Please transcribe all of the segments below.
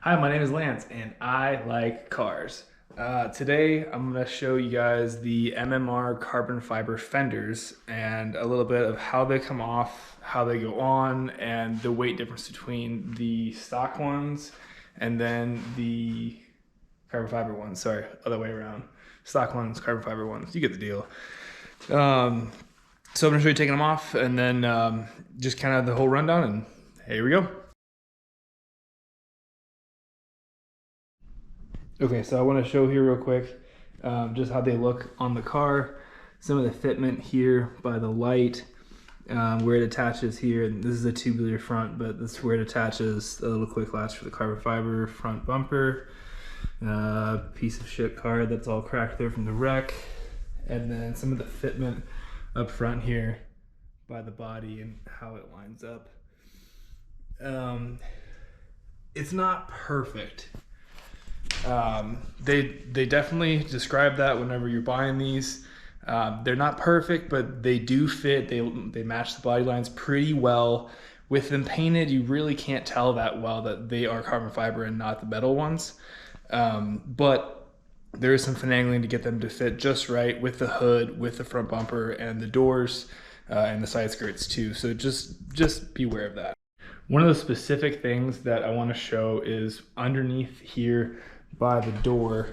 Hi, my name is Lance and I like cars. Today I'm going to show you guys the MMR Carbon Fiber Fenders and a little bit of how they come off, how they go on, and the weight difference between the stock ones and then the carbon fiber ones. Sorry, other way around. Stock ones, carbon fiber ones. You get the deal. So I'm going to show you taking them off and then just kind of the whole rundown, and here we go. Okay, so I want to show here real quick just how they look on the car. Some of the fitment here by the light, where it attaches here. And this is a tubular front, but this is where it attaches a little quick latch for the carbon fiber front bumper. Piece of shit car that's all cracked there from the wreck. And then some of the fitment up front here by the body and how it lines up. It's not perfect. They definitely describe that whenever you're buying these. They're not perfect, but they do fit. They match the body lines pretty well. With them painted, you really can't tell that well that they are carbon fiber and not the metal ones. But there is some finagling to get them to fit just right with the hood, with the front bumper and the doors, and the side skirts too. So just beware of that. One of the specific things that I want to show is underneath here by the door,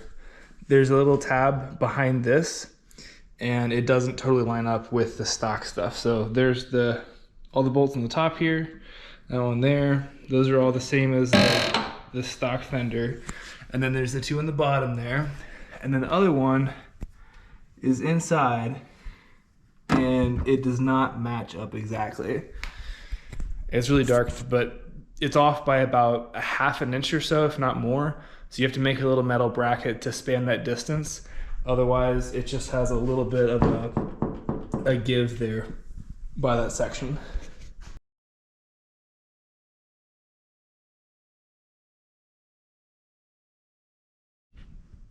there's a little tab behind this, and it doesn't totally line up with the stock stuff. So there's all the bolts on the top here, that one there. Those are all the same as the stock fender. And then there's the two on the bottom there. And then the other one is inside, and it does not match up exactly. It's really dark, but it's off by about a half an inch or so, if not more. So you have to make a little metal bracket to span that distance. Otherwise, it just has a little bit of a give there by that section.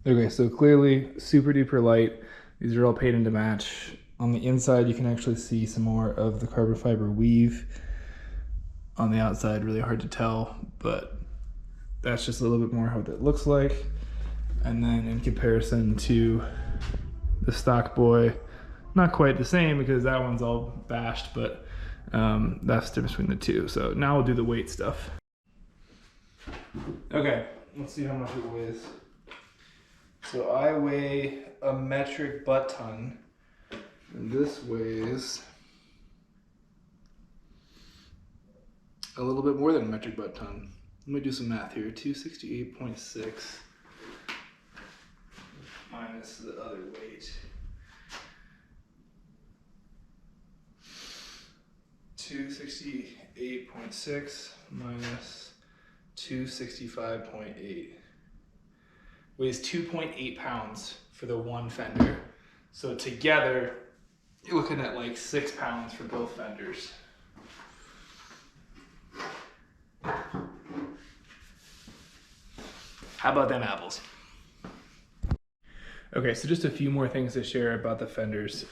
Okay, so clearly super duper light. These are all painted to match. On the inside, you can actually see some more of the carbon fiber weave. On the outside, really hard to tell, but that's just a little bit more how it looks like. And then in comparison to the stock boy, not quite the same because that one's all bashed, but that's the difference between the two. So now we'll do the weight stuff. Okay, let's see how much it weighs. So I weigh a metric butt ton, and this weighs a little bit more than a metric butt ton. Let me do some math here. 268.6 minus the other weight. 268.6 minus 265.8 weighs 2.8 pounds for the one fender. So together, you're looking at like 6 pounds for both fenders. How about them apples? Okay, so just a few more things to share about the fenders.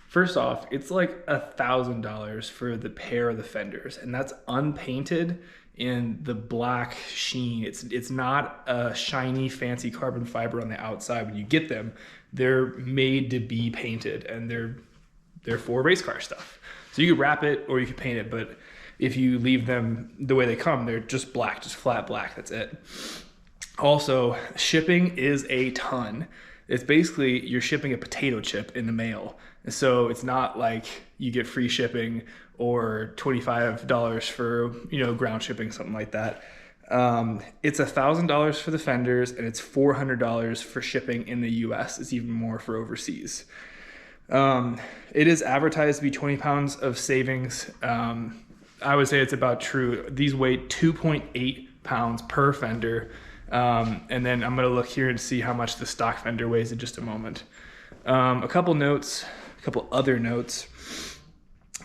First off, it's like $1,000 for the pair of the fenders, and that's unpainted in the black sheen. It's not a shiny, fancy carbon fiber on the outside when you get them. They're made to be painted, and they're for race car stuff. So you could wrap it or you could paint it, but if you leave them the way they come, they're just black, just flat black, that's it. Also, shipping is a ton. It's basically you're shipping a potato chip in the mail. And so it's not like you get free shipping or $25 for, ground shipping, something like that. It's $1,000 for the fenders, and it's $400 for shipping in the US. It's even more for overseas. It is advertised to be 20 pounds of savings. I would say it's about true. These weigh 2.8 pounds per fender. And then I'm gonna look here and see how much the stock fender weighs in just a moment. A couple other notes.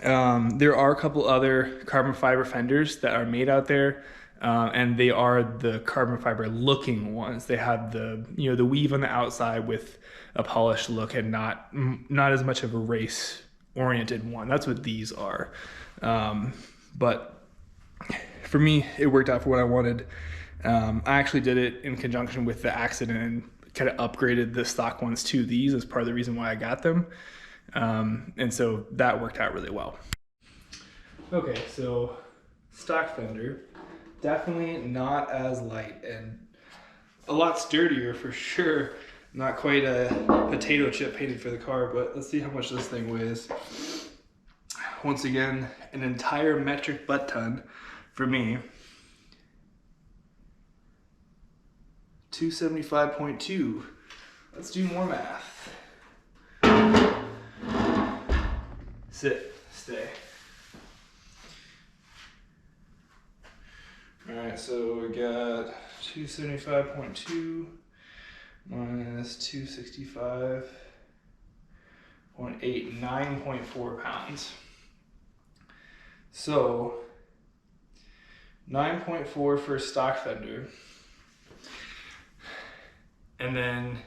There are a couple other carbon fiber fenders that are made out there, and they are the carbon fiber looking ones. They have the weave on the outside with a polished look and not as much of a race oriented one. That's what these are. But for me, it worked out for what I wanted. I actually did it in conjunction with the accident and kind of upgraded the stock ones to these as part of the reason why I got them. And so that worked out really well. Okay, so stock fender, definitely not as light and a lot sturdier for sure. Not quite a potato chip painted for the car, but let's see how much this thing weighs. Once again, an entire metric butt ton for me. 275.2. Let's do more math. Sit, stay. All right, so we got 275.2 minus 265.8, 9.4 pounds. So 9.4 for stock fender, and then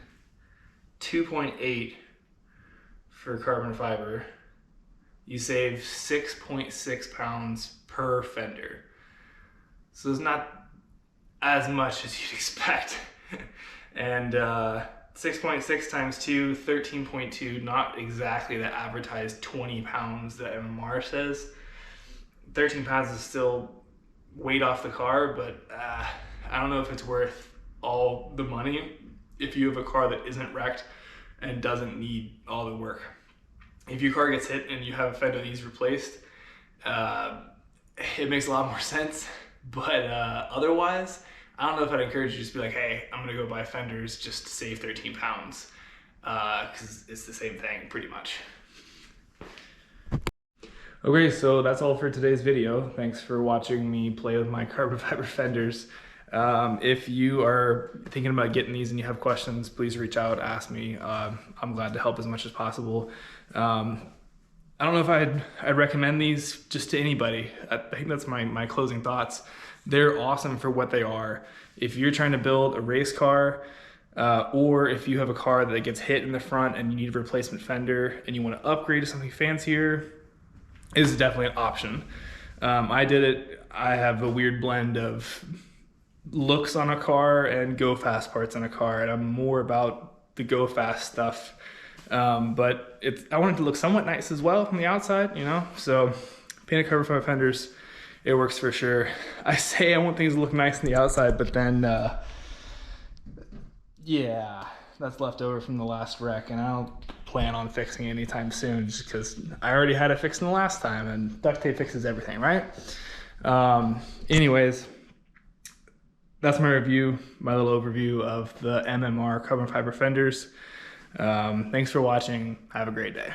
2.8 for carbon fiber. You save 6.6 pounds per fender. So it's not as much as you'd expect. And 6.6 times 2, 13.2, not exactly the advertised 20 pounds that MMR says. 13 pounds is still weight off the car, but I don't know if it's worth all the money if you have a car that isn't wrecked and doesn't need all the work. If your car gets hit and you have a fender that needs replaced, it makes a lot more sense. But otherwise, I don't know if I'd encourage you to just be like, hey, I'm gonna go buy fenders just to save 13 pounds, because it's the same thing pretty much. Okay, so that's all for today's video. Thanks for watching me play with my carbon fiber fenders. If you are thinking about getting these and you have questions, please reach out, ask me. I'm glad to help as much as possible. I don't know if I'd recommend these just to anybody. I think that's my closing thoughts. They're awesome for what they are. If you're trying to build a race car, or if you have a car that gets hit in the front and you need a replacement fender and you want to upgrade to something fancier, this is definitely an option. I did it. I have a weird blend of looks on a car and go fast parts on a car, and I'm more about the go fast stuff. But I want it to look somewhat nice as well from the outside, you know? So painted carbon fiber fenders, it works for sure. I say I want things to look nice on the outside, but then, yeah, that's left over from the last wreck, and I don't plan on fixing it anytime soon just because I already had it fixed in the last time, and duct tape fixes everything, right? Anyways, that's my review, my little overview of the MMR Carbon Fiber Fenders. Thanks for watching. Have a great day.